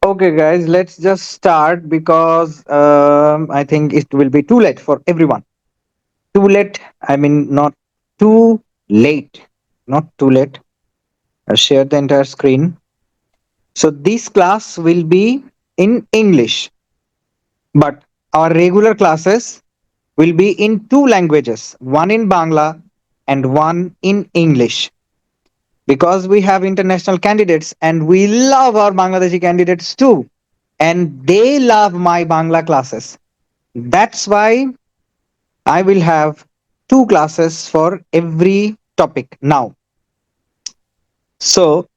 Okay, guys, let's just start because I think it will be too late for everyone. Too late, I mean, not too late. Not too late. I share the entire screen. So, this class will be in English, but our regular classes will be in two languages, one in Bangla and one in English. Because we have international candidates and we love our Bangladeshi candidates too. And they love my Bangla classes. That's why I will have two classes for every topic now. So,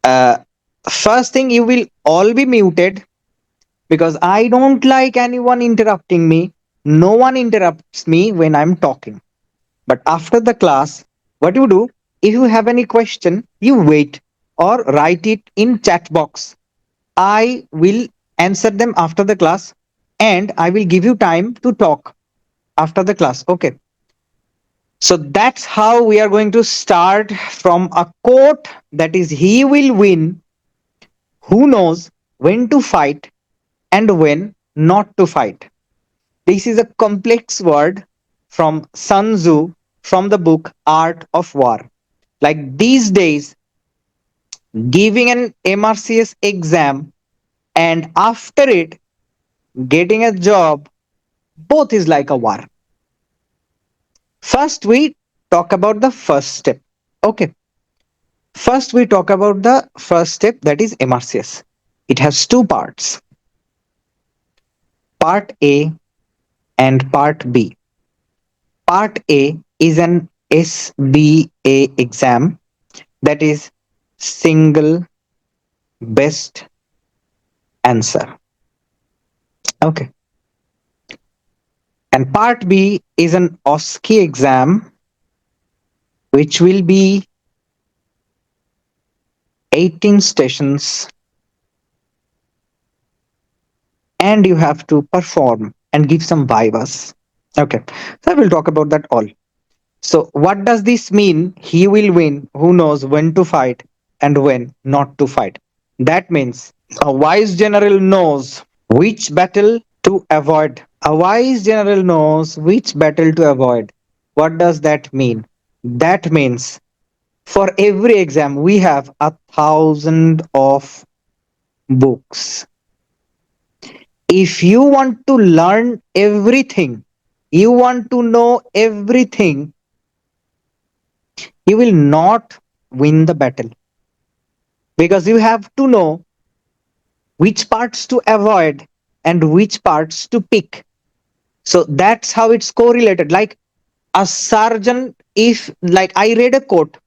uh, first thing, you will all be muted because I don't like anyone interrupting me. No one interrupts me when I'm talking. But after the class, what you do, if you have any question, you wait or write it in chat box. I will answer them after the class and I will give you time to talk after the class. Okay. So that's how we are going to start from a quote that is, he will win who knows when to fight and when not to fight. This is a complex word from Sun Tzu from the book Art of War. Like these days, giving an MRCS exam and after it, getting a job, both is like a war. First, we talk about the first step. Okay. First, we talk about the first step that is MRCS. It has two parts, part A and part B. Part A is an SBA exam, that is single best answer. Okay. And part B is an OSCE exam, which will be 18 stations and you have to perform and give some vivas. Okay. So I will talk about that all. So, what does this mean? He will win who knows when to fight and when not to fight. That means a wise general knows which battle to avoid. A wise general knows which battle to avoid. What does that mean? That means for every exam, we have 1,000 of books. If you want to learn everything, you want to know everything, you will not win the battle because you have to know which parts to avoid and which parts to pick. So that's how it's correlated. Like a surgeon, if like I read a quote,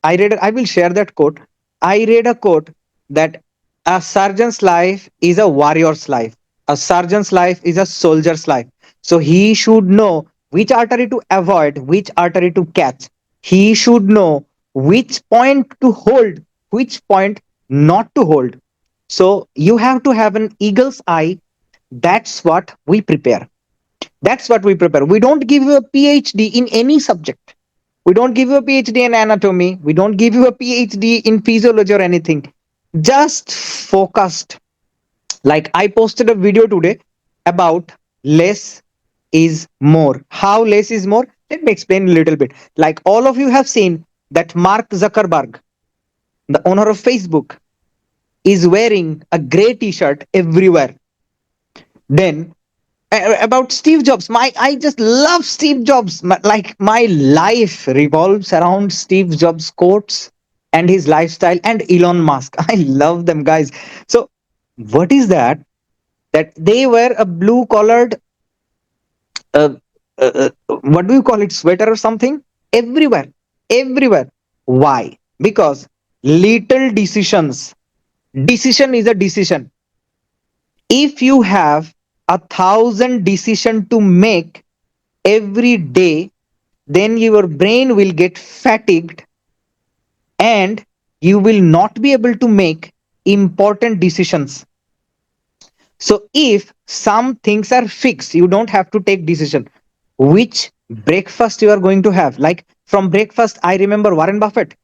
I will share that quote. I read a quote that a surgeon's life is a warrior's life. A surgeon's life is a soldier's life. So he should know which artery to avoid, which artery to catch. He should know which point to hold, which point not to hold. So you have to have an eagle's eye. That's what we prepare. That's what we prepare. We don't give you a PhD in any subject. We don't give you a PhD in anatomy. We don't give you a PhD in physiology or anything. Just focused. Like I posted a video today about less is more. How less is more? Let me explain a little bit. Like all of you have seen that Mark Zuckerberg, the owner of Facebook, is wearing a gray t-shirt everywhere. Then about Steve Jobs, my I just love Steve Jobs. Like my life revolves around Steve Jobs quotes and his lifestyle and Elon Musk. I love them guys. So what is that? That they wear a blue collared uh, what do you call it, sweater or something, everywhere, everywhere. Why? Because little decisions. Decision is a decision. If you have 1,000 decision to make every day, then your brain will get fatigued and you will not be able to make important decisions. So if some things are fixed, you don't have to take decision. Which breakfast you are going to have? Like from breakfast, I remember Warren Buffett.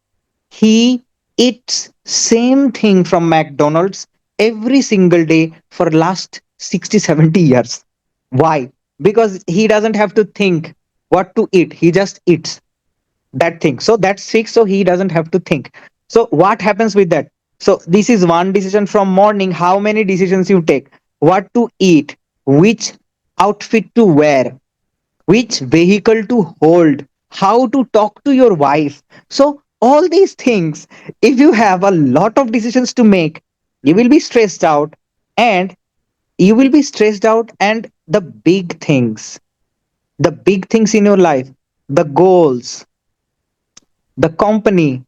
He eats same thing from McDonald's every single day for last 60, 70 years. Why? Because he doesn't have to think what to eat. He just eats that thing. So that's fixed. So he doesn't have to think. So what happens with that? So this is one decision from morning. How many decisions you take? What to eat? Which outfit to wear? Which vehicle to hold? How to talk to your wife? So all these things, if you have a lot of decisions to make, you will be stressed out, and and the big things in your life, the goals, the company,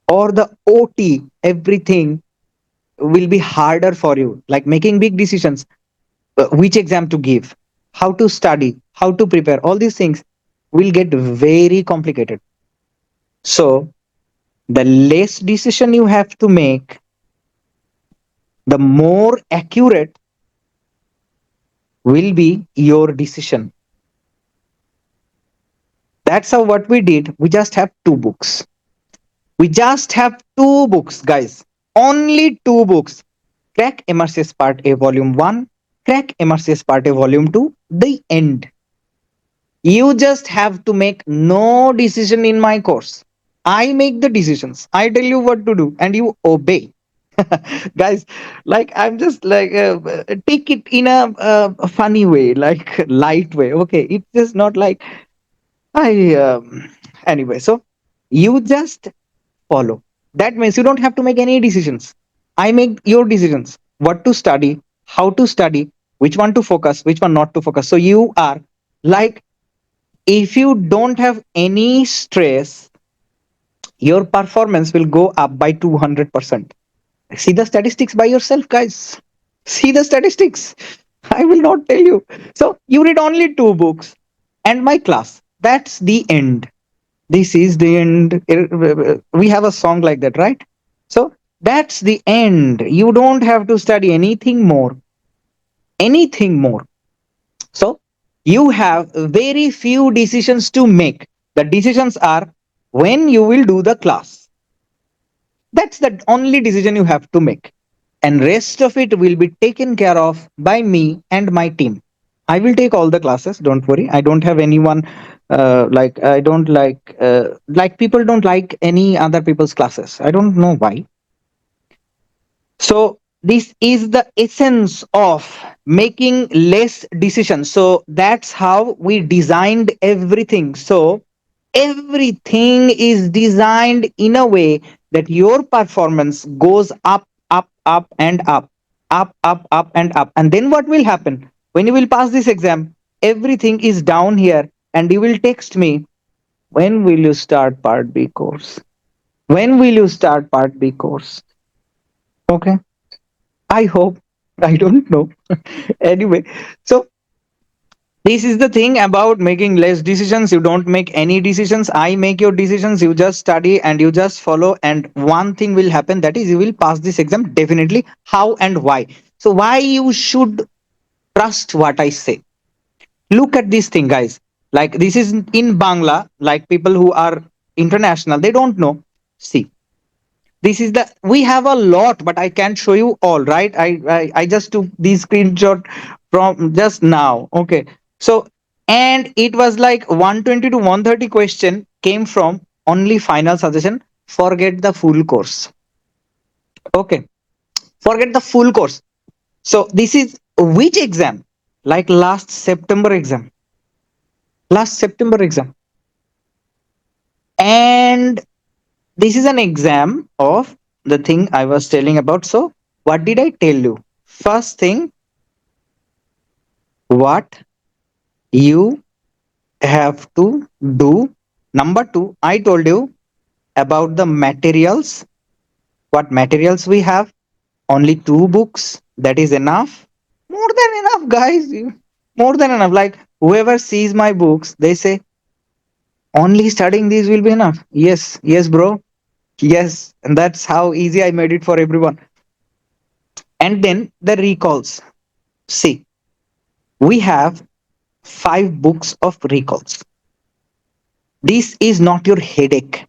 or the OT, everything will be harder for you. Like making big decisions, which exam to give, how to study, how to prepare, all these things will get very complicated. So, the less decision you have to make, the more accurate will be your decision. That's how what we did. We just have two books. We just have two books, guys. Only two books. Crack MRCS Part A Volume 1, Crack MRCS Part A Volume 2, the end. You just have to make no decision in my course. I make the decisions. I tell you what to do and you obey. Guys, like I'm just like take it in a funny way, like light way. Okay, it's just not like I anyway. So you just follow. That means you don't have to make any decisions. I make your decisions. What to study, how to study, which one to focus, which one not to focus. So you are like, if you don't have any stress, your performance will go up by 200%. See the statistics by yourself, guys. See the statistics. I will not tell you. So you read only two books and my class. That's the end. This is the end. We have a song like that, right? So that's the end. You don't have to study anything more. Anything more. So you have very few decisions to make. The decisions are when you will do the class. That's the only decision you have to make. And rest of it will be taken care of by me and my team. I will take all the classes. Don't worry. I don't have anyone like I don't like people don't like any other people's classes. I don't know why. So this is the essence of making less decisions. So that's how we designed everything. So everything is designed in a way that your performance goes up, up, up, and up, up, up, up, and up. And then what will happen? When you will pass this exam, everything is down here, and you will text me, when will you start part B course? When will you start part B course? Okay. I hope. I don't know. Anyway, so this is the thing about making less decisions. You don't make any decisions. I make your decisions. You just study and you just follow. And one thing will happen, that is, you will pass this exam definitely. How and why? So, why you should trust what I say? Look at this thing, guys. Like, this is in Bangla, like people who are international, they don't know. See, this is the, we have a lot, but I can't show you all, right? I just took these screenshot from just now. Okay, so, and it was like 120 to 130 question came from only final suggestion, forget the full course. Okay, forget the full course. So this is which exam? Like last September exam. And this is an exam of the thing I was telling about. So, what did I tell you? First thing, what you have to do. Number two, I told you about the materials. What materials we have? Only two books. That is enough. More than enough, guys. More than enough. Like, whoever sees my books, they say, only studying these will be enough. Yes, yes, bro. Yes. And that's how easy I made it for everyone. And then the recalls. See, we have five books of recalls. This is not your headache,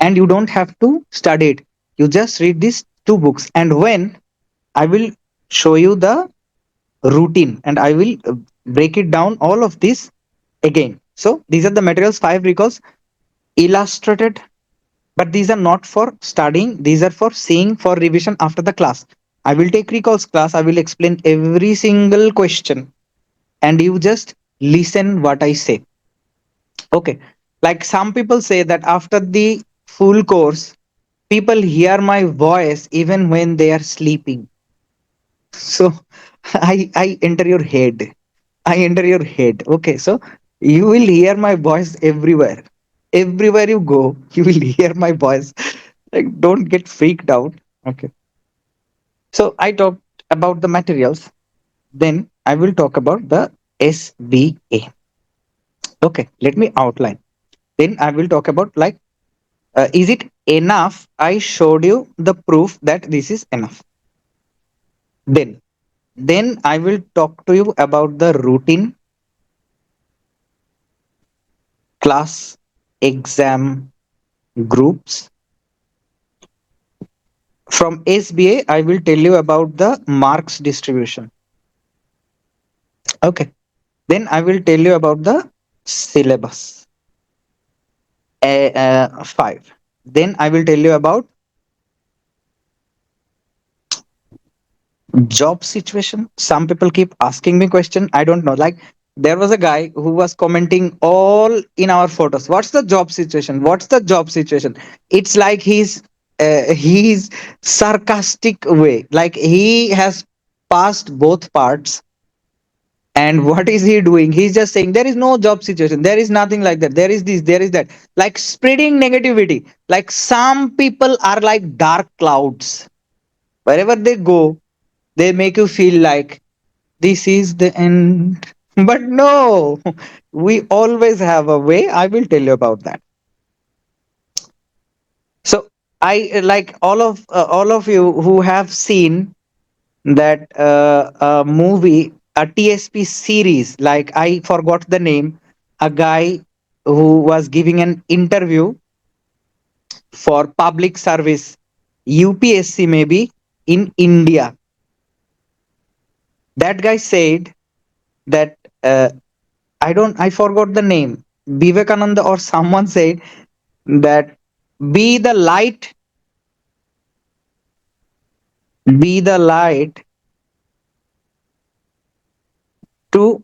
and you don't have to study it. You just read these two books. And when I will show you the routine and I will break it down all of this again. So these are the materials, 5 recalls illustrated, but these are not for studying, these are for seeing, for revision after the class. I will take recalls class, I will explain every single question and you just listen what I say. Okay. Like some people say that after the full course, people hear my voice even when they are sleeping. So I enter your head. I enter your head. Okay. So you will hear my voice everywhere. Everywhere you go, you will hear my voice. Like don't get freaked out. Okay. So I talked about the materials. Then I will talk about the SBA. Okay. Let me outline. Then I will talk about like, is it enough? I showed you the proof that this is enough. Then, then I will talk to you about the routine, class, exam, groups. From SBA, I will tell you about the marks distribution. Okay. Then I will tell you about the syllabus. 5. Then I will tell you about job situation. Some people keep asking me question, I don't know, like there was a guy who was commenting all in our photos, what's the job situation, what's the job situation. It's like he's sarcastic way, like he has passed both parts. And what is he doing? He's just saying there is no job situation, there is nothing like that, there is this, there is that, like spreading negativity. Like some people are like dark clouds, wherever they go they make you feel like this is the end. But no, we always have a way. I will tell you about that. So I like all of you who have seen that movie, a TSP series. Like I forgot the name. A guy who was giving an interview for public service, UPSC maybe in India. That guy said that I forgot the name. Vivekananda or someone said that be the light, be the light to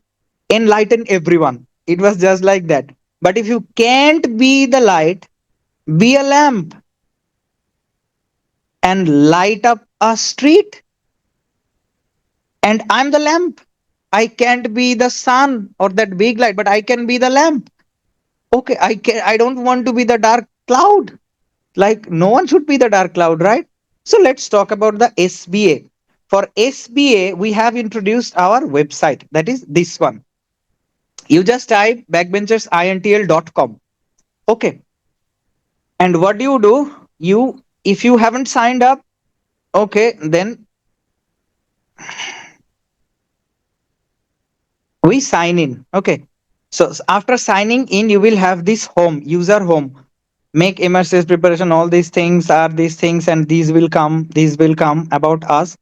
enlighten everyone. It was just like that. But if you can't be the light, be a lamp and light up a street. And I'm the lamp. I can't be the sun or that big light, but I can be the lamp. Okay, I don't want to be the dark cloud. Like no one should be the dark cloud, right? So let's talk about the SBA. For SBA, we have introduced our website. That is this one. You just type backbenchersintl.com. Okay. And what do you do? You, if you haven't signed up, okay, then we sign in. Okay. So after signing in, you will have this home, user home. Make MRCS preparation. All these things are these things, and these will come about us.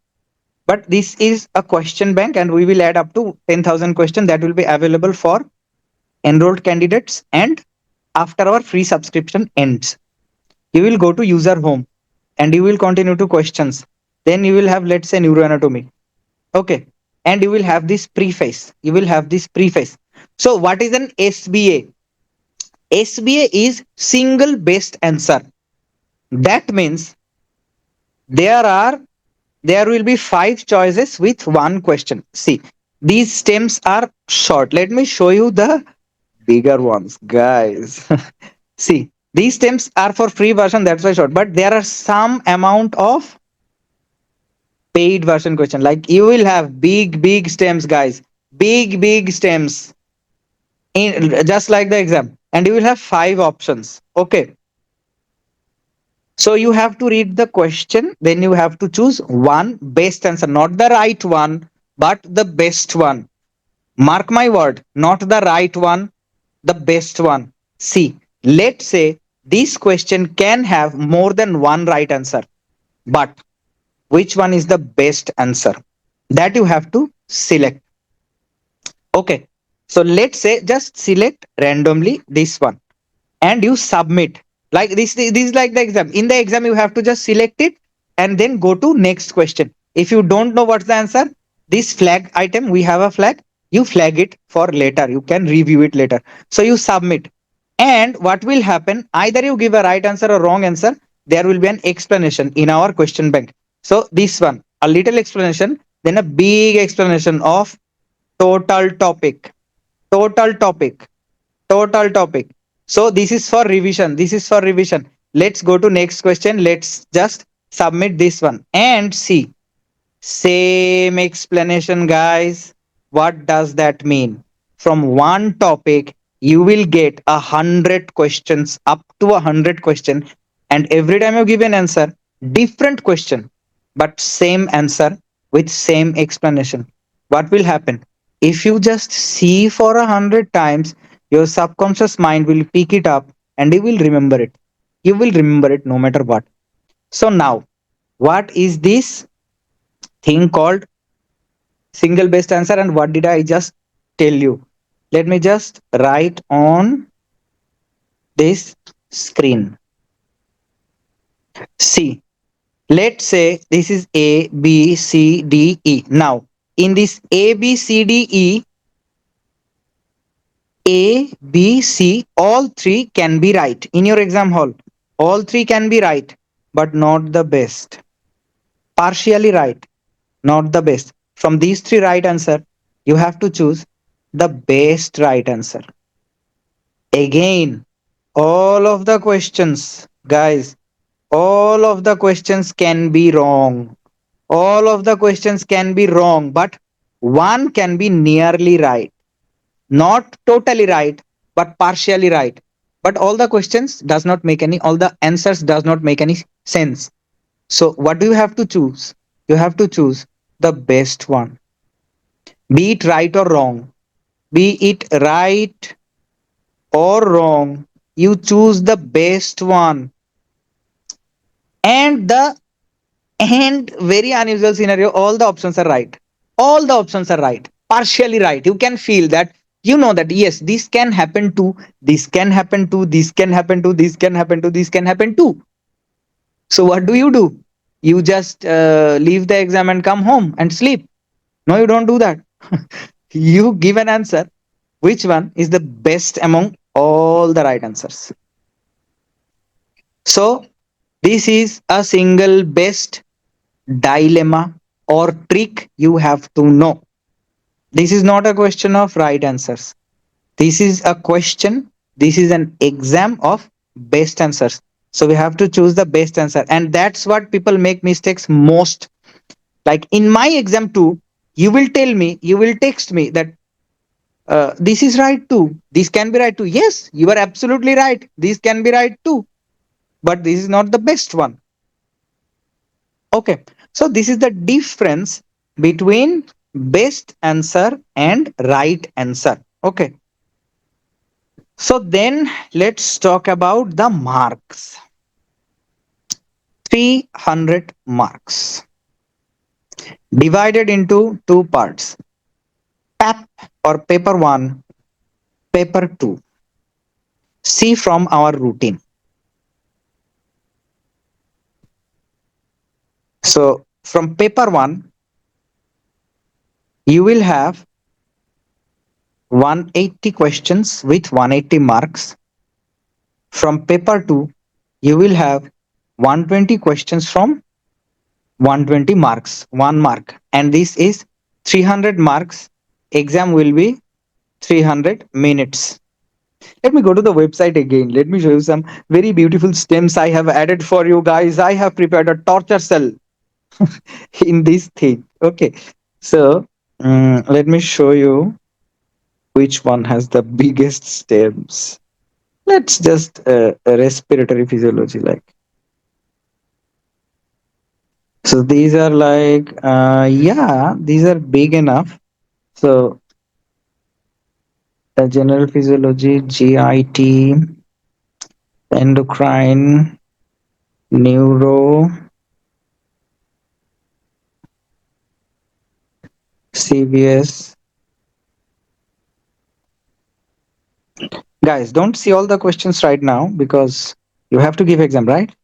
But this is a question bank, and we will add up to 10,000 questions that will be available for enrolled candidates. And after our free subscription ends, you will go to user home and you will continue to questions. Then you will have, let's say, neuroanatomy. Okay. And you will have this preface. You will have this preface. So what is an SBA? SBA is single best answer. That means there are there will be 5 choices with one question. See, these stems are short. Let me show you the bigger ones, guys. See, these stems are for free version, that's why short. But there are some amount of paid version question. Like you will have big stems, guys. Big stems in just like the exam, and you will have 5 options. Okay. So you have to read the question, then you have to choose one best answer, not the right one, but the best one. Mark my word, not the right one, the best one. See, let's say this question can have more than one right answer, but which one is the best answer, that you have to select. Okay, so let's say just select randomly this one and you submit. Like this is like the exam. In the exam you have to just select it and then go to next question. If you don't know what's the answer, this flag item, we have a flag, you flag it for later, you can review it later. So you submit, and what will happen, either you give a right answer or wrong answer, there will be an explanation in our question bank. So this one, a little explanation, then a big explanation of total topic, total topic, total topic. So this is for revision, this is for revision. Let's go to next question. Let's just submit this one and see. Same explanation, guys. What does that mean? From one topic, you will get 100 questions, up to 100 question, and every time you give an answer, different question, but same answer with same explanation. What will happen? If you just see for 100 times, your subconscious mind will pick it up and you will remember it. You will remember it no matter what. So now, what is this thing called single best answer, and what did I just tell you? Let me just write on this screen. See, let's say this is A, B, C, D, E. Now, in this A, B, C, D, E, A, B, C, all three can be right. In your exam hall, all three can be right, but not the best. Partially right, not the best. From these three right answer, you have to choose the best right answer. Again, all of the questions, guys, all of the questions can be wrong. All of the questions can be wrong, but one can be nearly right. Not totally right, but partially right. But all the questions does not make any, all the answers does not make any sense. So what do you have to choose? You have to choose the best one. Be it right or wrong. Be it right or wrong, you choose the best one. And the and very unusual scenario, all the options are right. All the options are right, partially right. You can feel that, you know that yes, this can happen too, this can happen too, this can happen too, this can happen too, this can happen too. So what do? You just leave the exam and come home and sleep? No, you don't do that. You give an answer, which one is the best among all the right answers. So this is a single best dilemma or trick you have to know. This is not a question of right answers. This is a question, this is an exam of best answers. So we have to choose the best answer. And that's what people make mistakes most. Like in my exam too, you will tell me, you will text me that this is right too. This can be right too. Yes, you are absolutely right. This can be right too. But this is not the best one. Okay, so this is the difference between best answer and right answer. Okay, so then let's talk about the marks. 300 marks divided into two parts, PAP or paper 1, paper 2. See from our routine. So from paper 1, you will have 180 questions with 180 marks. From paper 2, you will have 120 questions from 120 marks, 1 mark. And this is 300 marks. Exam will be 300 minutes. Let me go to the website again. Let me show you some very beautiful stems I have added for you guys. I have prepared a torture cell in this thing. Okay. So let me show you which one has the biggest stems. Let's just respiratory physiology, like. So these are like, yeah, these are big enough. So the general physiology, GIT, endocrine, neuro, CBS. Guys, don't see all the questions right now because you have to give exam, right?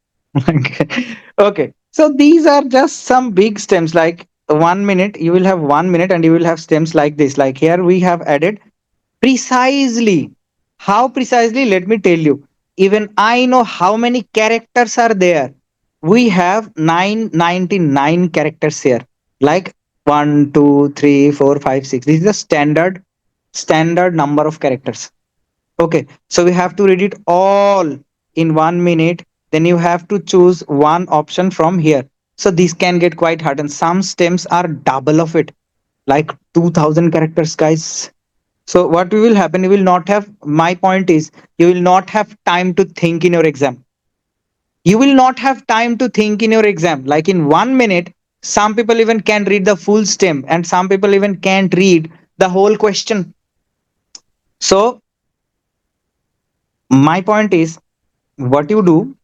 Okay. So these are just some big stems like 1 minute. You will have 1 minute and you will have stems like this. Like here we have added precisely. How precisely? Let me tell you. Even I know how many characters are there. We have 999 characters here. Like 1, 2, 3, 4, 5, 6. This is the standard number of characters. Okay, so we have to read it all in 1 minute. Then you have to choose one option from here. So this can get quite hard, and some stems are double of it, like 2000 characters, guys. So what will happen? You will not have. My point is, you will not have time to think in your exam. You will not have time to think in your exam. Like in 1 minute, some people even can read the full stem, and some people even can't read the whole question. So my point is, what you do,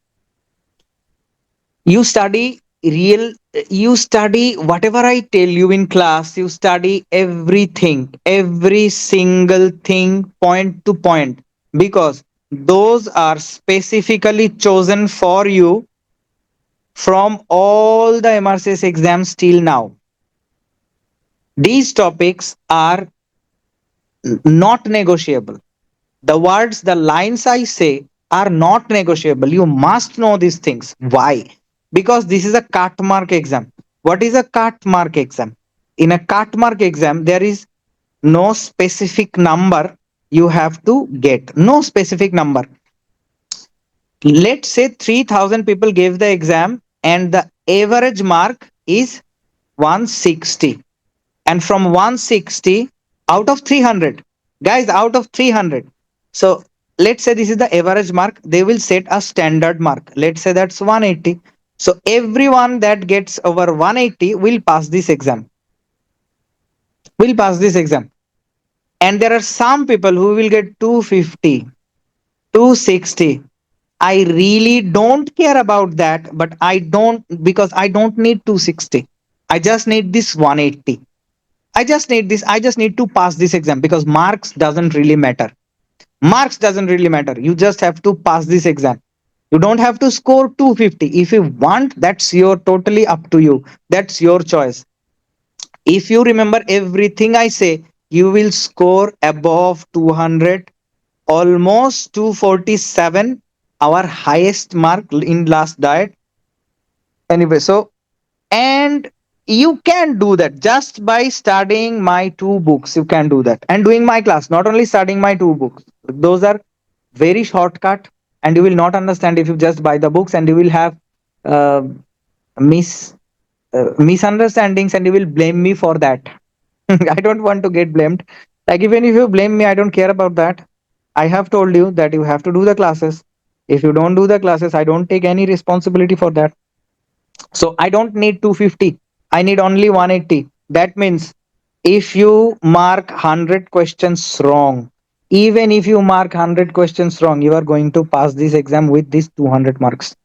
you study real, you study whatever I tell you in class, you study everything, every single thing, point to point, because those are specifically chosen for you from all the MRCS exams till now. These topics are not negotiable. The words, the lines I say are not negotiable. You must know these things. Why? Because this is a cut mark exam. What is a cut mark exam? In a cut mark exam, there is no specific number you have to get. No specific number. Let's say 3000 people gave the exam and the average mark is 160. And from 160 out of 300, guys, out of 300, so let's say this is the average mark, they will set a standard mark, let's say that's 180. So everyone that gets over 180 will pass this exam, will pass this exam. And there are some people who will get 250, 260. I really don't care about that, but I don't, because I don't need 260. I just need this 180. I just need this. I just need to pass this exam, because marks doesn't really matter. Marks doesn't really matter. You just have to pass this exam. You don't have to score 250. If you want, that's your totally up to you. That's your choice. If you remember everything I say, you will score above 200, almost 247, our highest mark in last diet. Anyway, so, and you can do that just by studying my two books. You can do that and doing my class, not only studying my two books. Those are very shortcut, and you will not understand if you just buy the books, and you will have uh, mis misunderstandings, and you will blame me for that. I don't want to get blamed. Like, even if you blame me, I don't care about that. I have told you that you have to do the classes. If you don't do the classes, I don't take any responsibility for that. So I don't need 250. I need only 180. That means if you mark 100 questions wrong, even if you mark 100 questions wrong, you are going to pass this exam with these 200 marks.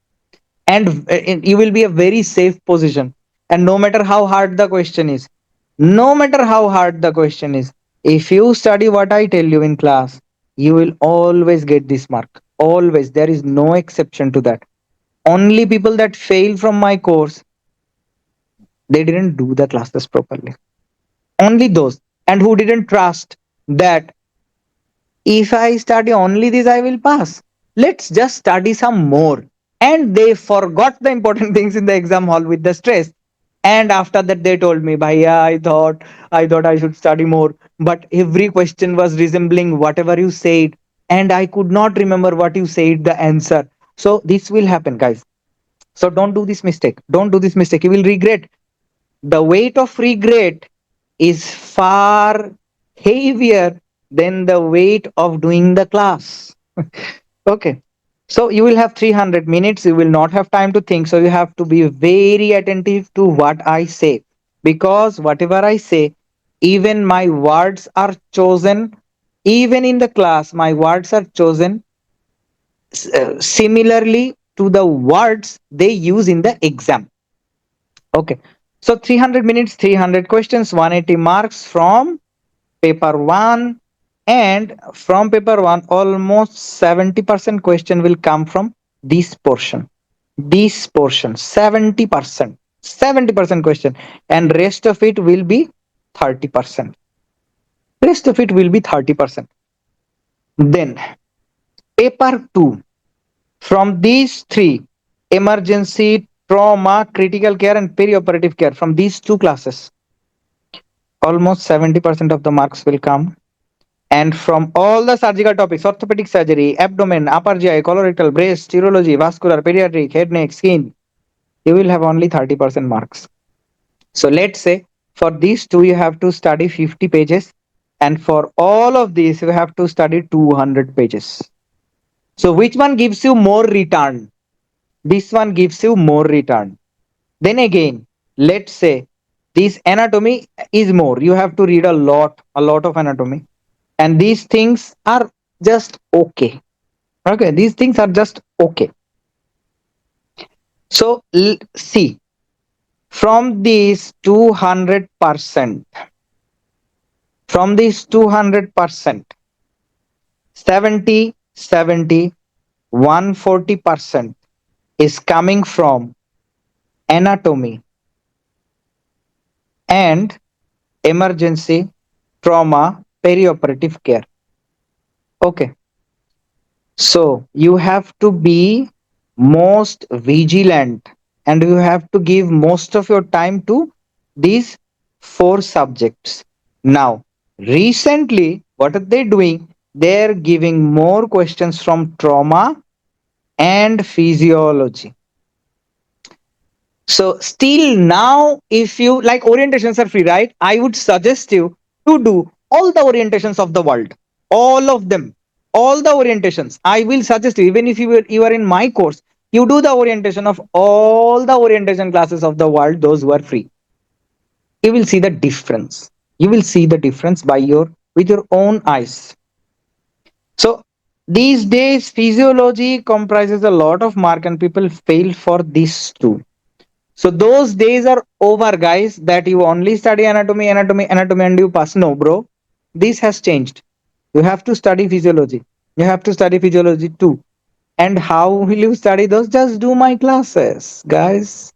And you will be a very safe position. And no matter how hard the question is, no matter how hard the question is, if you study what I tell you in class, you will always get this mark. Always. There is no exception to that. Only people that fail from my course, they didn't do the classes properly. Only those. And who didn't trust that if I study only this, I will pass. Let's just study some more. And they forgot the important things in the exam hall with the stress. And after that, they told me, Bhaiya, I thought I should study more. But every question was resembling whatever you said. And I could not remember what you said, the answer. So this will happen, guys. So don't do this mistake. Don't do this mistake. You will regret. The weight of regret is far heavier than the weight of doing the class. Okay. So you will have 300 minutes. You will not have time to think. So you have to be very attentive to what I say. Because whatever I say, even my words are chosen, even in the class, my words are chosen similarly to the words they use in the exam. Okay. So 300 minutes, 300 questions, 180 marks from paper 1. And from paper 1, almost 70% question will come from this portion. This portion, 70%. 70% question. And rest of it will be 30%. Rest of it will be 30%. Then paper 2. From these three, emergency, trauma, critical care, and perioperative care, from these two classes, almost 70% of the marks will come. And from all the surgical topics, orthopedic surgery, abdomen, upper GI, colorectal, breast, urology, vascular, pediatric, head, neck, skin, you will have only 30% marks. So let's say for these two, you have to study 50 pages. And for all of these, you have to study 200 pages. So which one gives you more return? This one gives you more return. Then again, let's say this anatomy is more. You have to read a lot of anatomy. And these things are just okay. Okay, these things are just okay. So see, from these 200%, from these 200%, 70, 70, 140% is coming from anatomy and emergency, trauma, perioperative care. Okay. So you have to be most vigilant and you have to give most of your time to these four subjects. Now, recently, what are they doing? They're giving more questions from trauma and physiology. So still now, if you like, orientations are free, right? I would suggest you to do all the orientations of the world, all of them, all the orientations. I will suggest you, even if you are in my course, you do the orientation of all the orientation classes of the world, those who are free. You will see the difference. You will see the difference by your with your own eyes. So these days, physiology comprises a lot of mark, and people fail for this too. So those days are over, guys, that you only study anatomy, anatomy, anatomy, and you pass. No, bro. This has changed. You have to study physiology. You have to study physiology too. And how will you study those? Just do my classes, guys.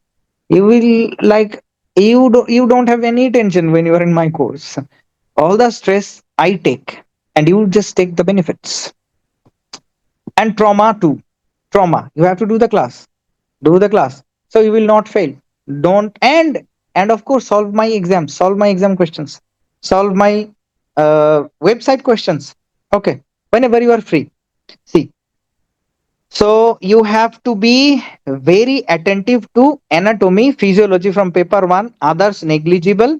You will like you don't have any tension when you are in my course. All the stress I take, and you just take the benefits. And trauma too. Trauma. You have to do the class, so you will not fail. Don't and of course solve my exams, solve my exam questions, solve my website questions. Okay, whenever you are free. See, so you have to be very attentive to anatomy, physiology from paper 1, others negligible.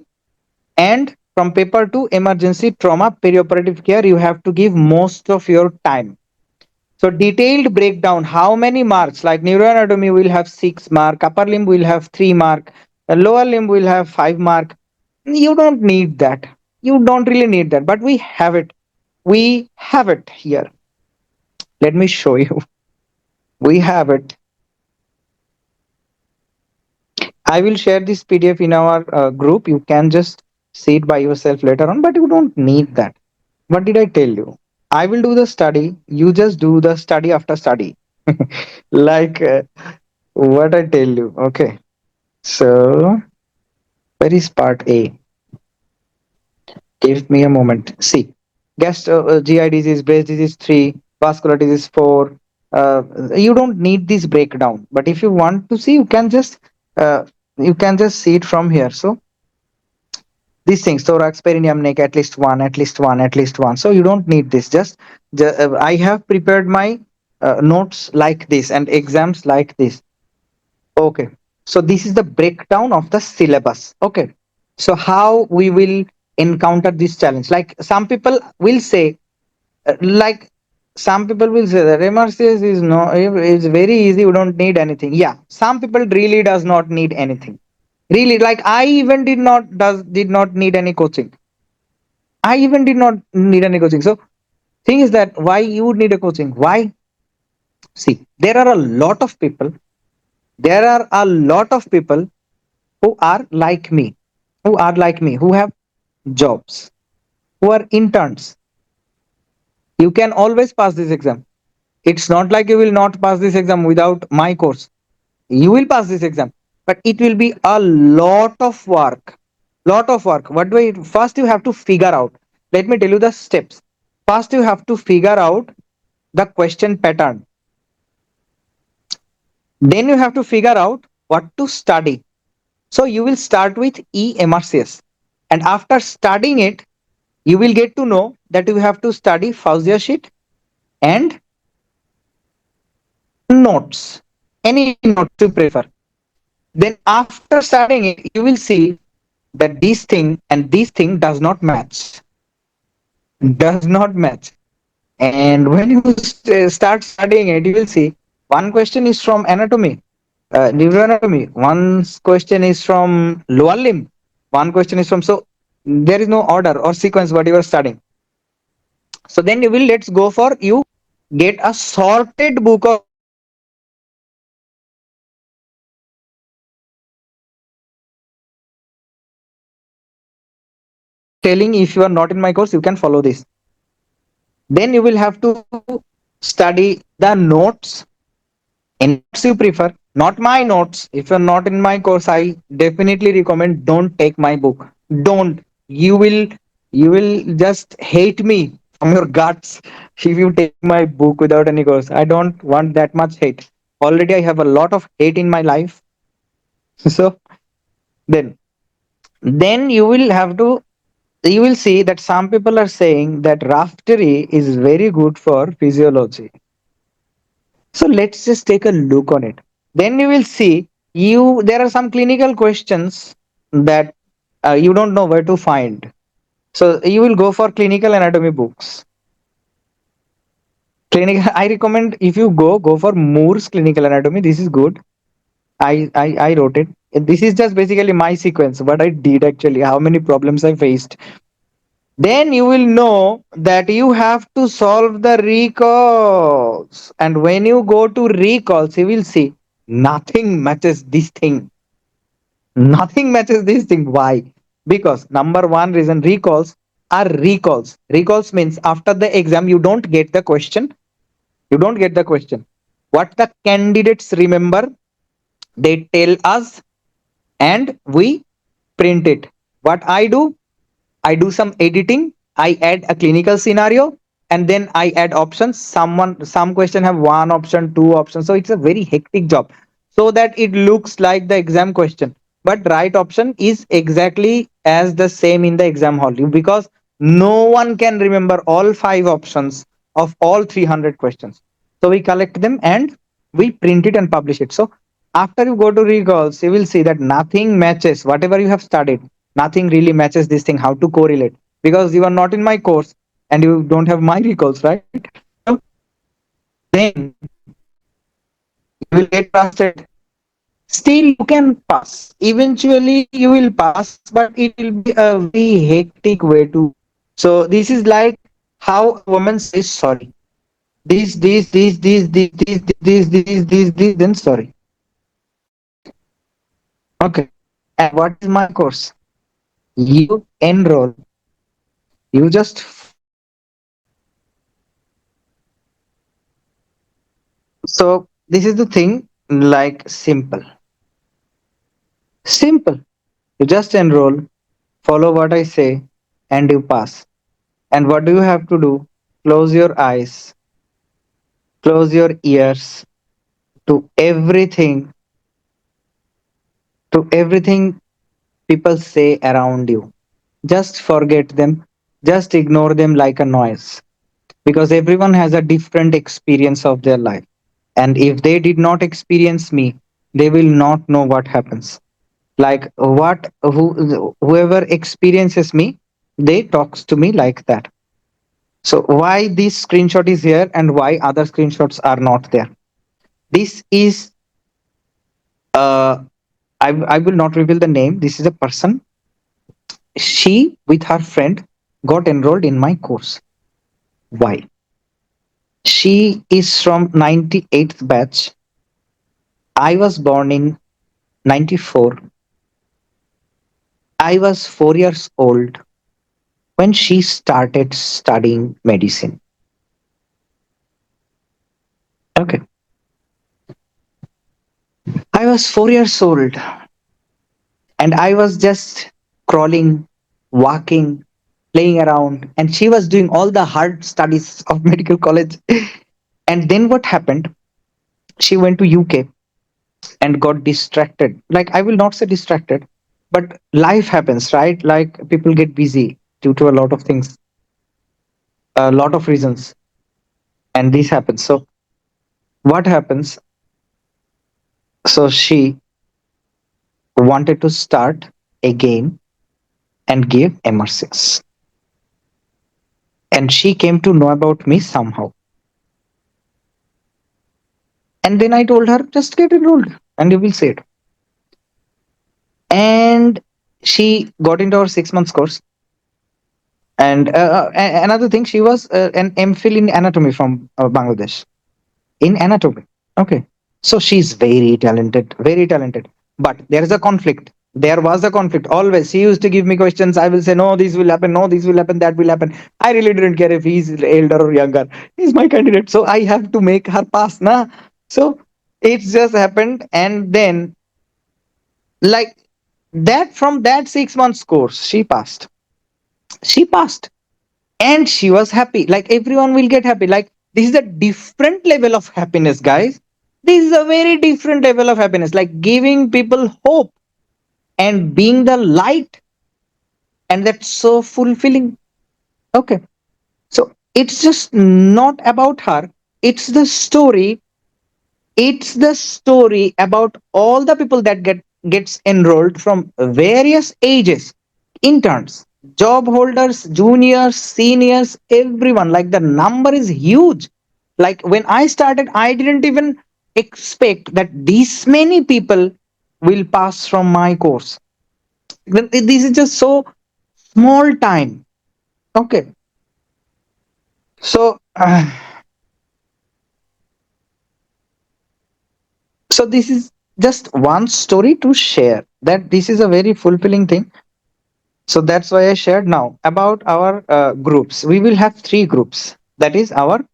And from paper 2, emergency, trauma, perioperative care, you have to give most of your time. So detailed breakdown, how many marks? Like neuroanatomy will have 6 mark, upper limb will have 3 mark, the lower limb will have 5 mark. You don't need that. You don't really need that, but we have it. We have it here. Let me show you. We have it. I will share this PDF in our group. You can just see it by yourself later on, but you don't need that. What did I tell you? I will do the study. You just do the study after study. like what I tell you. Okay. So, where is part A? Give me a moment. See, GI disease, breast disease 3, vascular disease 4. Uh, you don't need this breakdown, but if you want to see, uh, you can just see it from here. So these things, thorax, perineum, neck, at least one, at least one, at least one. So you don't need this. I have prepared my notes like this and exams like this. Okay. So this is the breakdown of the syllabus. Okay. So how we will encounter this challenge? Like some people will say, like some people will say that MRCS is no, it's very easy. You don't need anything. Yeah. Some people really does not need anything. Really, like I even did not need any coaching. I even did not need any coaching. So thing is that why you would need a coaching? Why? See, there are a lot of people. There are a lot of people who are like me, who have jobs, who are interns. You can always pass this exam. It's not like you will not pass this exam without my course. You will pass this exam, but it will be a lot of work. Lot of work. What do I first you have to figure out? Let me tell you the steps. First, you have to figure out the question pattern. Then you have to figure out what to study. So you will start with EMRCS. And after studying it, you will get to know that you have to study Fauziya sheet and notes. Any notes you prefer. Then after studying it, you will see that this thing and this thing does not match. Does not match. And when you start studying it, you will see one question is from anatomy, neuroanatomy. One question is from lower limb. One question is from, so there is no order or sequence what you are studying. So then you will, let's go for, you get a sorted book of questions. I'm telling, if you are not in my course, you can follow this. Then you will have to study the notes. Any notes you prefer, not my notes. If you're not in my course, I definitely recommend, don't take my book. Don't. You will just hate me from your guts if you take my book without any course. I don't want that much hate. Already I have a lot of hate in my life. So then then you will see that some people are saying that raftery is very good for physiology. So let's just take a look on it. Then you will see, you there are some clinical questions that you don't know where to find. So you will go for clinical anatomy books. Clinical, I recommend, if you go for Moore's clinical anatomy. This is good. I wrote it. This is just basically my sequence. What I did actually, how many problems I faced. Then you will know that you have to solve the recalls. And when you go to recalls, you will see nothing matches this thing. Nothing matches this thing. Why? Because number one reason, recalls are recalls. Recalls means after the exam, you don't get the question. You don't get the question. What the candidates remember, they tell us, and we print it. What I do some editing. I add a clinical scenario, and then I add options. Some question have one option, two options. So it's a very hectic job. So that it looks like the exam question. But right option is exactly as the same in the exam hall. Because no one can remember all five options of all 300 questions. So we collect them and we print it and publish it. So after you go to recalls, you will see that nothing matches whatever you have studied. Nothing really matches this thing, how to correlate, because you are not in my course and you don't have my recalls, right? So then you will get frustrated. Still you can pass, eventually you will pass, but it will be a very hectic way to. So this is like how a woman says sorry, this, then sorry. Okay. And what is my course? You enroll, you just follow the steps. So this is the thing, like simple. Simple. You just enroll, follow what I say, and you pass. And what do you have to do? Close your eyes, close your ears to everything people say around you. Just forget them, just ignore them like a noise. Because everyone has a different experience of their life. And if they did not experience me, they will not know what happens. Like whoever experiences me, they talks to me like that. So why this screenshot is here and why other screenshots are not there? This is uh I will not reveal the name. This is a person. She with her friend got enrolled in my course. Why? She is from 98th batch. I was born in 94. I was 4 years old when she started studying medicine. Okay. I was 4 years old and I was just crawling, walking, playing around, and she was doing all the hard studies of medical college. And then what happened? She went to UK and got distracted. Like, I will not say distracted, but life happens, right? Like, people get busy due to a lot of things, a lot of reasons, and this happens. So, what happens? So, she wanted to start again and give MRCS. And she came to know about me somehow. And then I told her, just get enrolled and you will see it. And she got into our 6 months course. And another thing, she was an MPhil in anatomy from Bangladesh. In anatomy. Okay. So she's very talented, very talented. But there is a conflict. There was a conflict always. She used to give me questions. I will say, no, this will happen. No, this will happen. That will happen. I really didn't care if he's elder or younger. He's my candidate. So I have to make her pass. Nah. So it just happened. And then, like that, from that 6 months course, she passed. She passed. And she was happy. Like everyone will get happy. Like this is a different level of happiness, guys. This is a very different level of happiness, like giving people hope and being the light, and that's so fulfilling. Okay. So it's just not about her, it's the story. It's the story about all the people that gets enrolled from various ages, interns, job holders, juniors, seniors, everyone. Like the number is huge. Like when I started, I didn't even expect that these many people will pass from my course. This is just so small time. Okay. So so this is just one story to share, that this is a very fulfilling thing. So that's why I shared. Now about our groups, we will have three groups. That is our,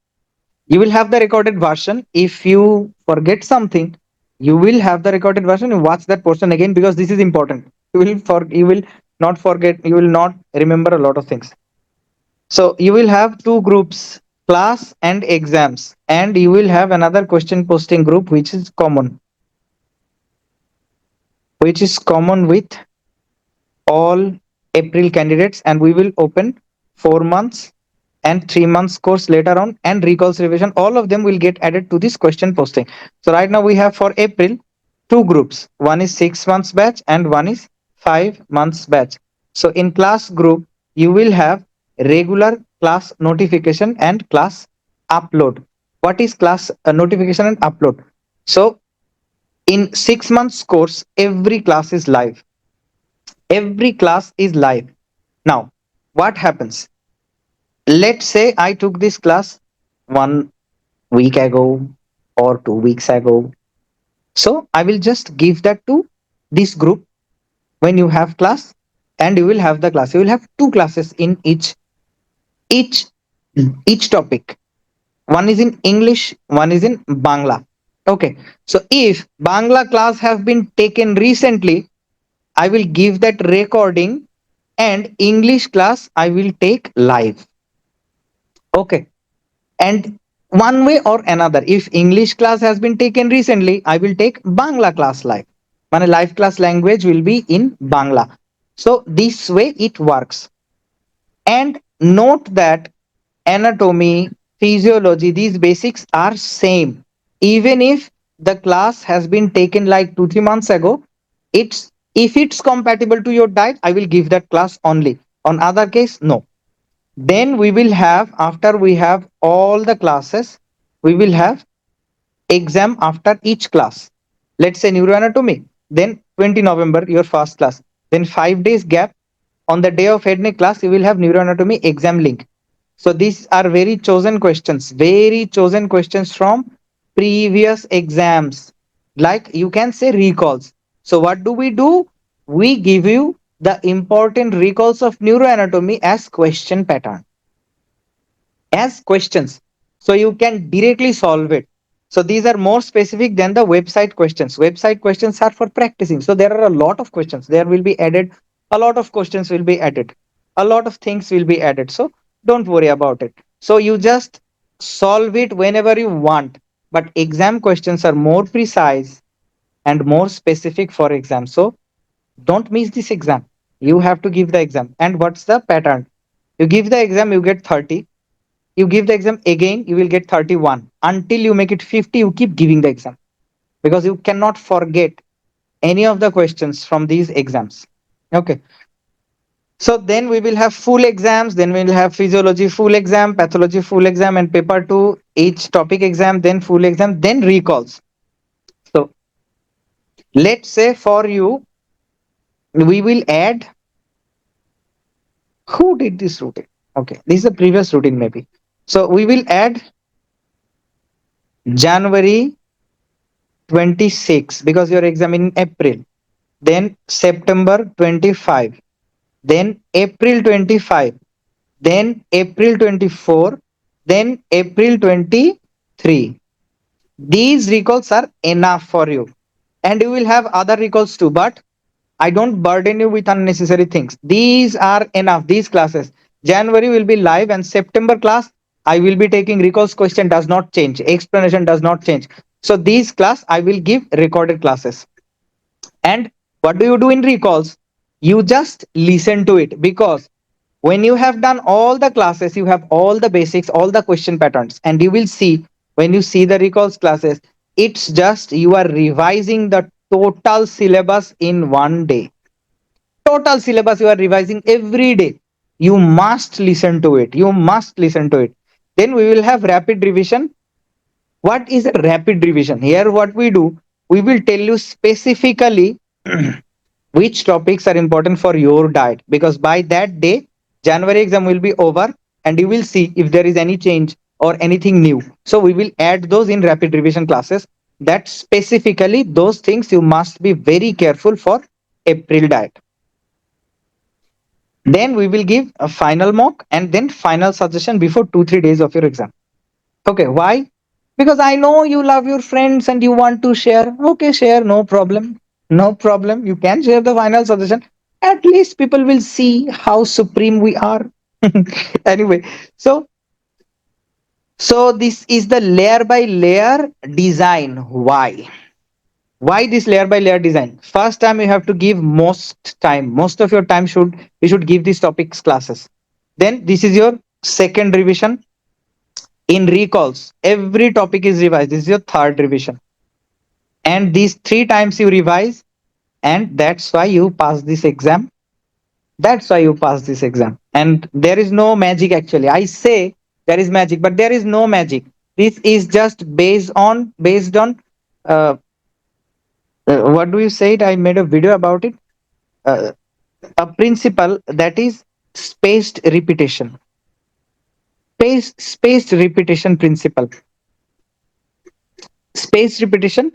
you will have the recorded version. If you forget something, you will have the recorded version and watch that portion again, because this is important. You will not forget, you will not remember a lot of things. So you will have two groups, class and exams, and you will have another question posting group, which is common with all April candidates, and we will open 4 months and 3 months course later on, and recalls revision. All of them will get added to this question posting. So right now we have for April two groups. One is 6 months batch and one is 5 months batch. So in class group, you will have regular class notification and class upload. What is class notification and upload? So in 6 months course, every class is live. Every class is live. Now, what happens? Let's say I took this class 1 week ago or 2 weeks ago. So I will just give that to this group when you have class, and you will have the class. You will have two classes in each each topic. One is in English, one is in Bangla. Okay. So if Bangla class have been taken recently, I will give that recording, and English class I will take live. Okay. And one way or another, if English class has been taken recently, I will take Bangla class live. My live class language will be in Bangla. So this way it works. And note that anatomy, physiology, these basics are same. Even if the class has been taken like 2 3 months ago, it's, if it's compatible to your diet, I will give that class only. On other case, no. Then we will have, after we have all the classes, we will have exam after each class. Let's say neuroanatomy, then 20 November, your first class. Then 5 days gap. On the day of head neck class, you will have neuroanatomy exam link. So these are very chosen questions from previous exams. Like you can say recalls. So what do? We give you the important recalls of neuroanatomy as question pattern, as questions. So you can directly solve it. So these are more specific than the website questions. Website questions are for practicing. So there are a lot of questions. There will be added, a lot of questions will be added. A lot of things will be added. So don't worry about it. So you just solve it whenever you want. But exam questions are more precise and more specific for exam. So don't miss this exam. You have to give the exam. And what's the pattern? You give the exam, you get 30. You give the exam again, you will get 31. Until you make it 50, you keep giving the exam because you cannot forget any of the questions from these exams. Okay. So then we will have full exams, then we will have physiology full exam, pathology full exam, and paper two, each topic exam, then full exam, then recalls. So let's say for you, we will add, who did this routine? Okay, this is the previous routine maybe. So we will add January 26 because your exam in April, then September 25, then April 25, then April 24, then April 23. These recalls are enough for you. And you will have other recalls too, but I don't burden you with unnecessary things. These are enough. These classes. January will be live and September class, I will be taking recalls question does not change. Explanation does not change. So these class, I will give recorded classes. And what do you do in recalls? You just listen to it because when you have done all the classes, you have all the basics, all the question patterns, and you will see when you see the recalls classes, it's just you are revising the total syllabus in one day. Total syllabus you are revising every day. You must listen to it. You must listen to it. Then we will have rapid revision. What is a rapid revision? Here, what we do, we will tell you specifically which topics are important for your diet because by that day January exam will be over and you will see if there is any change or anything new. So we will add those in rapid revision classes, that specifically those things you must be very careful for April diet. Then we will give a final mock and then final suggestion before 2 3 days of your exam. Okay, why? Because I know you love your friends and you want to share. Okay, share, no problem. No problem. You can share the final suggestion. At least people will see how supreme we are. Anyway, so this is the layer by layer design. Why? Why this layer by layer design? First time you have to give most time. Most of your time should give these topics classes. Then this is your second revision. In recalls, every topic is revised. This is your third revision. And these three times you revise, and that's why you pass this exam. That's why you pass this exam. And there is no magic actually. I say there is magic, but there is no magic. This is just based on uh, what do you say it? I made a video about it. Uh, a principle that is spaced repetition. Spaced repetition principle. Spaced repetition,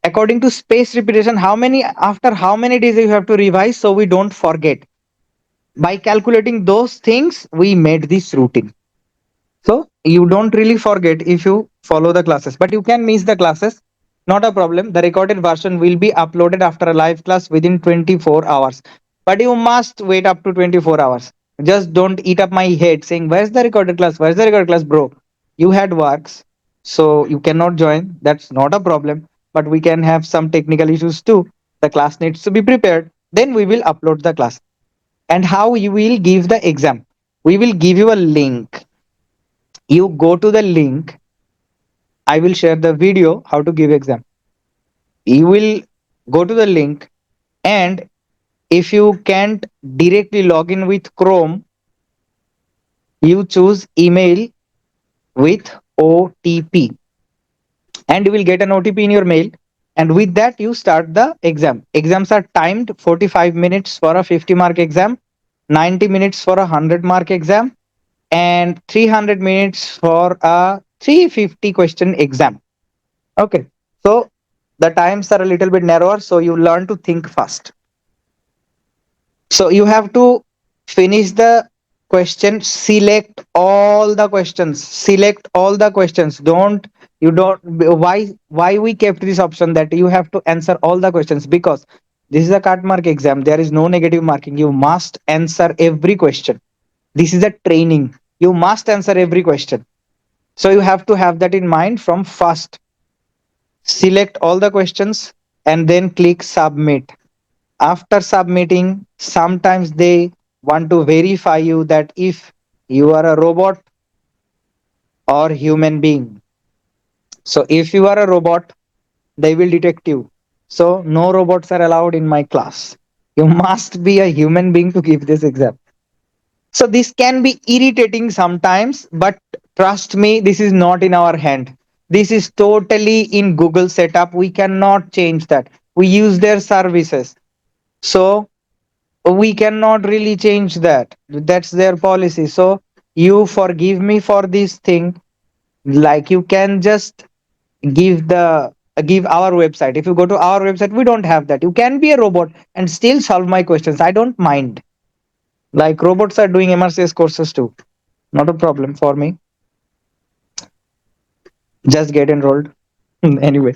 according to space repetition, how many after how many days you have to revise so we don't forget. By calculating those things, we made this routine. So you don't really forget if you follow the classes, but you can miss the classes. Not a problem. The recorded version will be uploaded after a live class within 24 hours. But you must wait up to 24 hours. Just don't eat up my head saying, where's the recorded class? Where's the recorded class, bro? You had works, so you cannot join. That's not a problem. But we can have some technical issues too. The class needs to be prepared. Then we will upload the class. And how you will give the exam? We will give you a link. You go to the link. I will share the video how to give exam. You will go to the link, and if you can't directly log in with Chrome, you choose email with OTP, and you will get an OTP in your mail, and with that you start the exam. Exams are timed 45 minutes for a 50-mark exam, 90 minutes for a 100-mark exam, and 300 minutes for a 350 question exam. Okay, so the times are a little bit narrower, so you learn to think fast. So you have to finish the question, select all the questions, select all the questions. Don't, you don't, why we kept this option that you have to answer all the questions? Because this is a cut mark exam. There is no negative marking. You must answer every question. This is a training. You must answer every question. So you have to have that in mind from first. Select all the questions and then click submit. After submitting, sometimes they want to verify you that if you are a robot or human being. So if you are a robot, they will detect you. So no robots are allowed in my class. You must be a human being to give this exam. So this can be irritating sometimes, but trust me, this is not in our hand. This is totally in Google setup. We cannot change that. We use their services. So we cannot really change that. That's their policy. So you forgive me for this thing. Like you can just give the give our website. If you go to our website, we don't have that. You can be a robot and still solve my questions. I don't mind. Like robots are doing MRCS courses too. Not a problem for me. Just get enrolled. Anyway,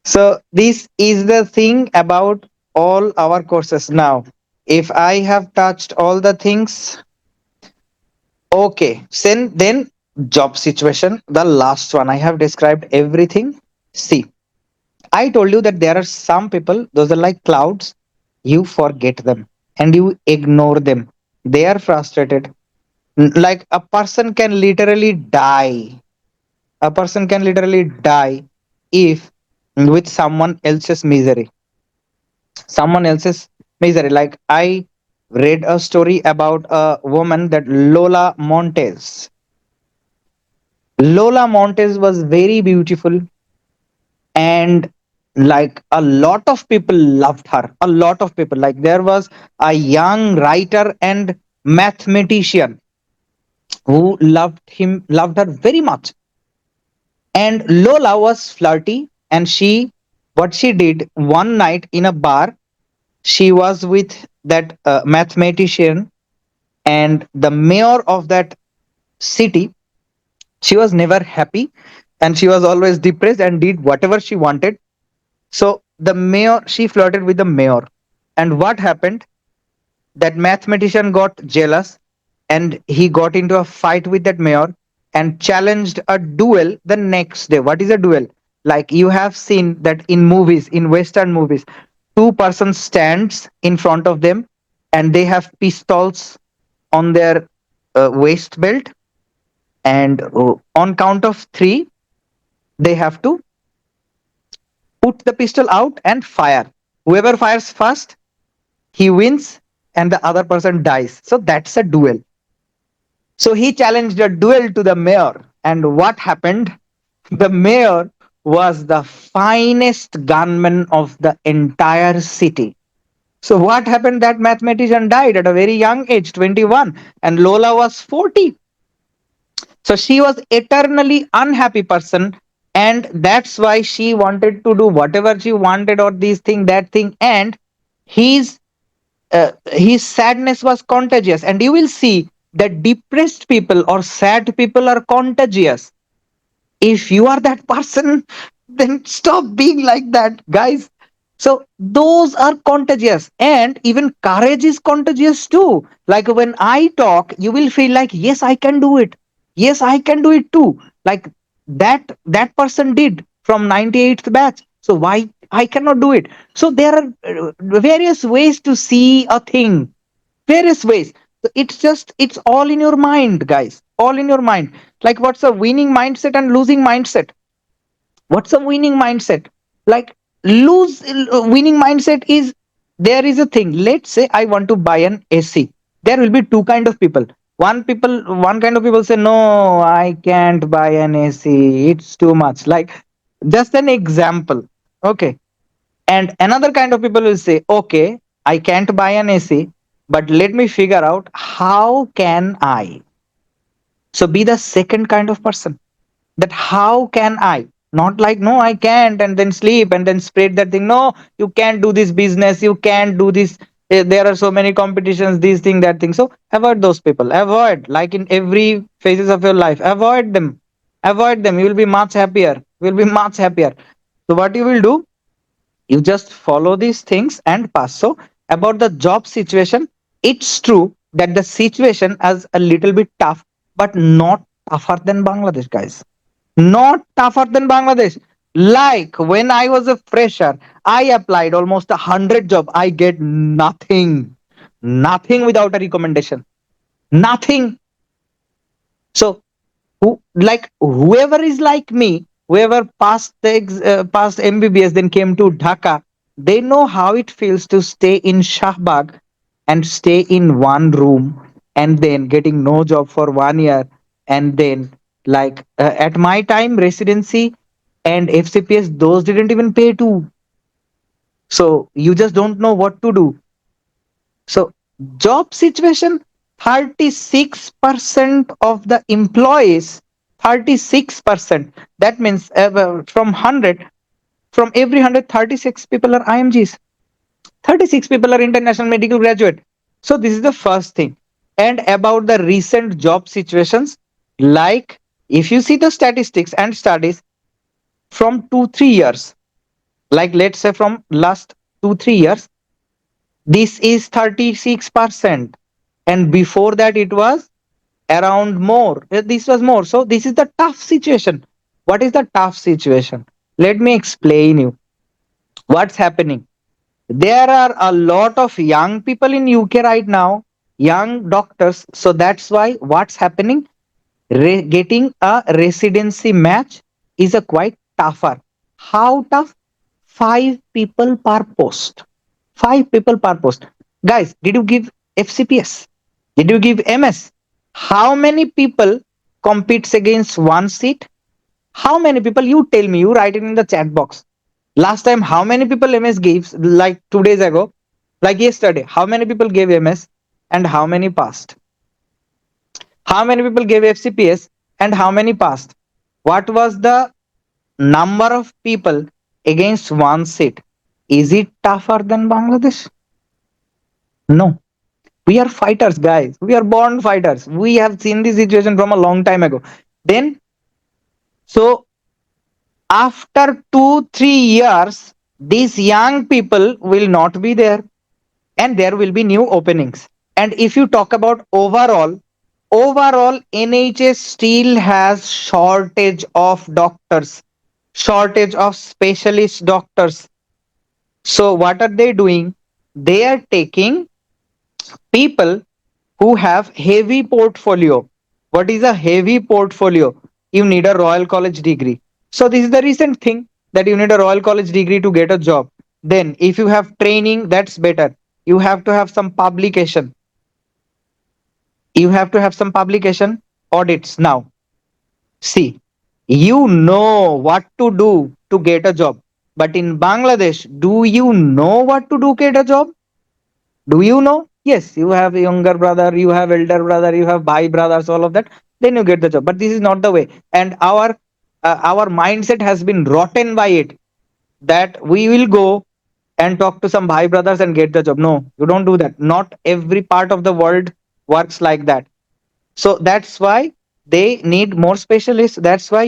so this is the thing about all our courses. Now if I have touched all the things, okay, then job situation, the last one. I have described everything. See, I told you that there are some people, those are like clouds. You forget them and you ignore them. They are frustrated. Like a person can literally die. A person can literally die if with someone else's misery. Someone else's misery. Like I read a story about a woman that Lola Montez. Lola Montez was very beautiful, and like a lot of people loved her. A lot of people. Like there was a young writer and mathematician who loved her very much. And Lola was flirty, and what she did one night in a bar, she was with that mathematician and the mayor of that city. She was never happy and she was always depressed and did whatever she wanted. So the mayor, she flirted with the mayor. And what happened? That mathematician got jealous and he got into a fight with that mayor and challenged a duel the next day. What is a duel? Like you have seen that in movies, in Western movies, two persons stands in front of them and they have pistols on their waist belt, and on count of three they have to put the pistol out and fire. Whoever fires first, he wins and the other person dies. So that's a duel. So he challenged a duel to the mayor. And what happened? The mayor was the finest gunman of the entire city. So what happened? That mathematician died at a very young age, 21, and Lola was 40. So she was eternally unhappy person, and that's why she wanted to do whatever she wanted, or this thing, that thing, and his his sadness was contagious. And you will see that depressed people or sad people are contagious. If you are that person, then stop being like that, guys. So those are contagious, and even courage is contagious too. Like when I talk, you will feel like, yes, I can do it. Yes, I can do it too. Like that person did from 98th batch. So why I cannot do it? So there are various ways to see a thing, various ways. So it's all in your mind, guys, all in your mind. Like what's a winning mindset and losing mindset? What's a winning mindset? Like winning mindset is, there is a thing. Let's say I want to buy an AC. There will be two kind of people. One kind of people say, no, I can't buy an AC, it's too much. Like just an example. Okay. And another kind of people will say, okay, I can't buy an AC, but let me figure out how can I. So be the second kind of person, that how can I, not like no I can't and then sleep and then spread that thing. No, you can't do this business, you can't do this There are so many competitions, these thing, that thing. So avoid those people. Avoid, like in every phases of your life. Avoid them. Avoid them. You will be much happier. You will be much happier. So what you will do? You just follow these things and pass. So about the job situation, it's true that the situation is a little bit tough, but not tougher than Bangladesh, guys. Not tougher than Bangladesh. Like when I was a fresher, I applied almost 100 job. I get nothing, nothing without a recommendation, nothing. So like whoever is like me, whoever passed passed MBBS, then came to Dhaka, they know how it feels to stay in Shahbag and stay in one room and then getting no job for 1 year, and then like at my time residency and FCPS, those didn't even pay to. So you just don't know what to do. So job situation, 36% of the employees, 36%. That means from 100, from every 100, 36 people are IMGs. 36 people are international medical graduate. So this is the first thing. And about the recent job situations, like if you see the statistics and studies from 2 3 years, like let's say from last 2 3 years, this is 36%, and before that it was around more. This was more. So this is the tough situation. What is the tough situation? Let me explain you what's happening. There are a lot of young people in UK right now, young doctors. So that's why what's happening, getting a residency match is a quite tougher. How tough? 5 people per post. 5 people per post. Guys, did you give FCPS? Did you give MS? How many people competes against one seat? How many people? You tell me. You write it in the chat box. Last time, how many people MS gives? Like 2 days ago, like yesterday. How many people gave MS and how many passed? How many people gave FCPS and how many passed? What was the number of people against one seat? Is it tougher than Bangladesh? No. We are fighters, guys. We are born fighters. We have seen this situation from a long time ago. Then, so after 2 3 years, these young people will not be there, and there will be new openings. And if you talk about overall NHS still has shortage of doctors, shortage of specialist doctors. So what are they doing? They are taking people who have heavy portfolio. What is a heavy portfolio? You need a Royal College degree. So this is the recent thing, that you need a Royal College degree to get a job. Then if you have training, that's better. You have to have some publication. You have to have some publication audits. Now see, you know what to do to get a job. But in Bangladesh, do you know what to do to get a job? Do you know? Yes, you have a younger brother, you have elder brother, you have bhai brothers, all of that. Then you get the job. But this is not the way. And our mindset has been rotten by it, that we will go and talk to some bhai brothers and get the job. No, you don't do that. Not every part of the world works like that. So that's why they need more specialists. That's why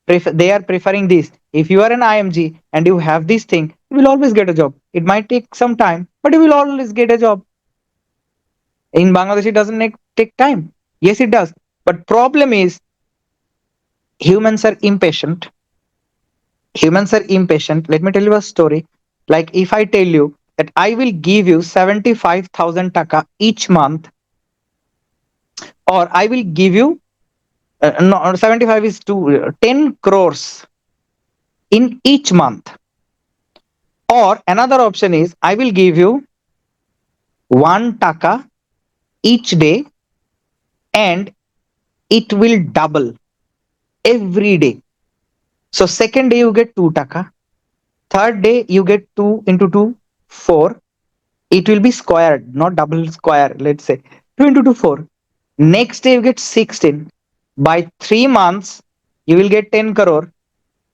they are preferring this. If you are an IMG and you have this thing, you will always get a job. It might take some time, but you will always get a job. In Bangladesh, it doesn't take time. Yes, it does. But problem is, humans are impatient. Humans are impatient. Let me tell you a story. Like if I tell you that I will give you 75,000 taka each month, or I will give you no, 75 is too 10 crores in each month. Or another option is I will give you 1 taka each day, and it will double every day. So second day you get 2 taka, third day you get 2 into 2, 4. It will be squared, not double square, let's say 2 into 2, 4. Next day you get 16. By 3 months you will get 10 crore.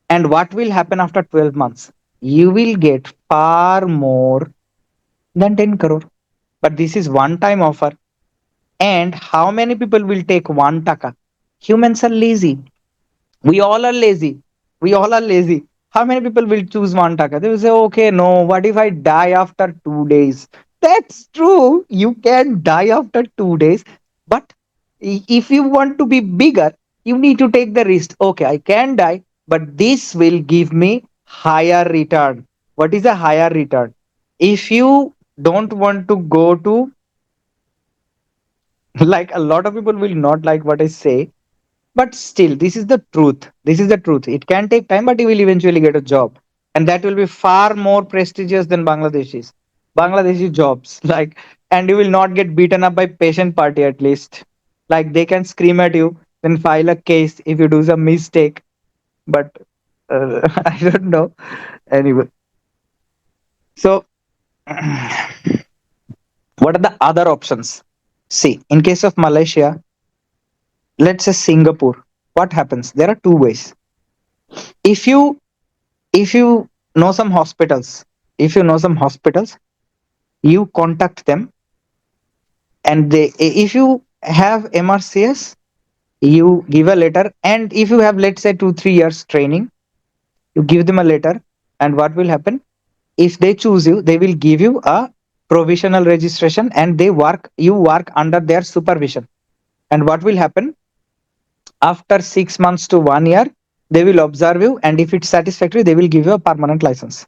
And what will happen after 12 months? You will get far more than 10 crore. but this is one time offer. And how many people will take 1 taka? Humans are lazy. We all are lazy. We all are lazy. How many people will choose 1 taka? They will say, okay, no, what if I die after 2 days? That's true. You can die after 2 days. But if you want to be bigger, you need to take the risk. Okay, I can die, but this will give me higher return. What is a higher return? If you don't want to go to, like, a lot of people will not like what I say, but still, this is the truth. This is the truth. It can take time, but you will eventually get a job. And that will be far more prestigious than Bangladeshis. Bangladeshi jobs. Like, and you will not get beaten up by patient party at least. Like, they can scream at you, then file a case if you do some mistake. But I don't know. Anyway. So, what are the other options? See, in case of Malaysia, let's say Singapore, what happens? There are two ways. If you if you know some hospitals, if you know some hospitals, you contact them, and they, if you have MRCS, you give a letter, and if you have, let's say, 2 3 years training, you give them a letter. And what will happen? If they choose you, they will give you a provisional registration, and you work under their supervision. And what will happen? After 6 months to 1 year, they will observe you, and if it's satisfactory, they will give you a permanent license.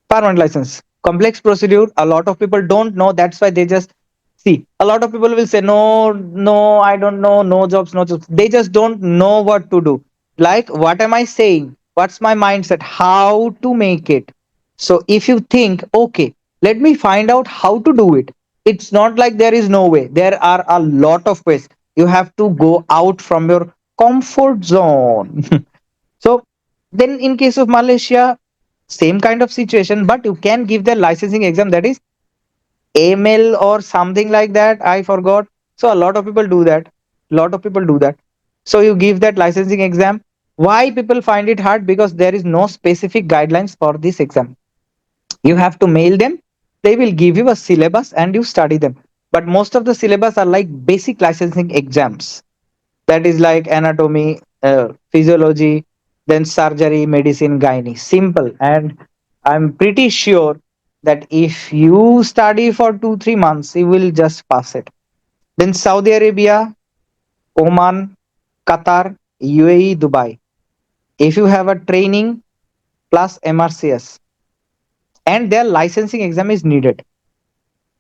Permanent license. Complex procedure. A lot of people don't know. That's why they just see. A lot of people will say, no, no, I don't know. No jobs, no jobs. They just don't know what to do. Like, what am I saying? What's my mindset? How to make it? So if you think, okay, let me find out how to do it. It's not like there is no way. There are a lot of ways. You have to go out from your comfort zone. So then in case of Malaysia, same kind of situation, but you can give the licensing exam, that is AML or something like that. I forgot. So a lot of people do that. Lot of people do that. So you give that licensing exam. Why people find it hard? Because there is no specific guidelines for this exam. You have to mail them. They will give you a syllabus and you study them. But most of the syllabus are like basic licensing exams, that is like anatomy, physiology, then surgery, medicine, gynae. Simple. And I'm pretty sure that if you study for 2 3 months, you will just pass it. Then Saudi Arabia, Oman, Qatar, UAE, Dubai. If you have a training plus MRCS, and their licensing exam is needed.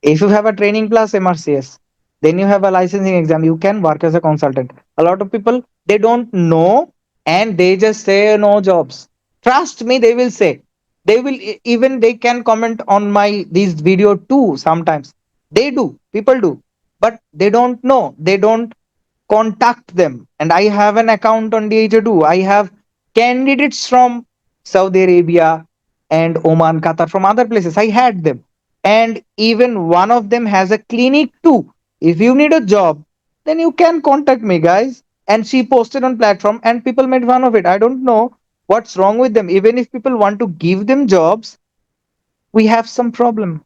If you have a training plus MRCS, then you have a licensing exam, you can work as a consultant. A lot of people, they don't know, and they just say no jobs. Trust me, they will say. They will even they can comment on my this video too sometimes. They do, people do, but they don't know. They don't contact them. And I have an account on DHA too. I have candidates from Saudi Arabia and Oman, Qatar, from other places. I had them. And even one of them has a clinic too. If you need a job, then you can contact me, guys. And she posted on platform and people made fun of it. I don't know what's wrong with them. Even if people want to give them jobs, we have some problem.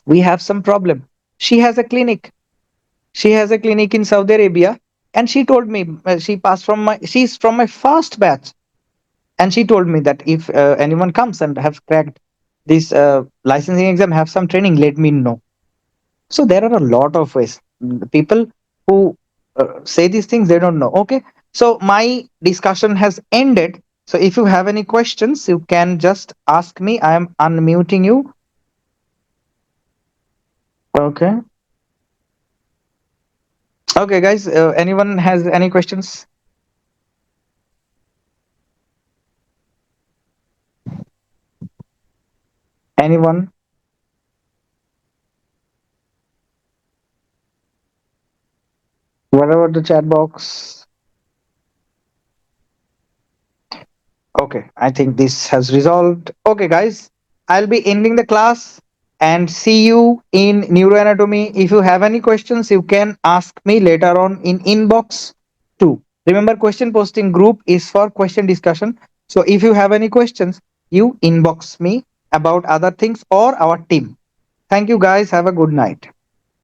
We have some problem. She has a clinic. She has a clinic in Saudi Arabia, and she told me she's from my first batch, and she told me that if anyone comes and have cracked this licensing exam, have some training, let me know. So there are a lot of ways. The people who say these things, they don't know. Okay, so my discussion has ended. So if you have any questions, you can just ask me. I am unmuting you. Okay. Okay, guys. Anyone has any questions? Anyone? What about the chat box? Okay, I think this has resolved. Okay, guys, I'll be ending the class and see you in neuroanatomy. If you have any questions, you can ask me later on in inbox too. Remember, question posting group is for question discussion. So if you have any questions, you inbox me about other things or our team. Thank you, guys. Have a good night.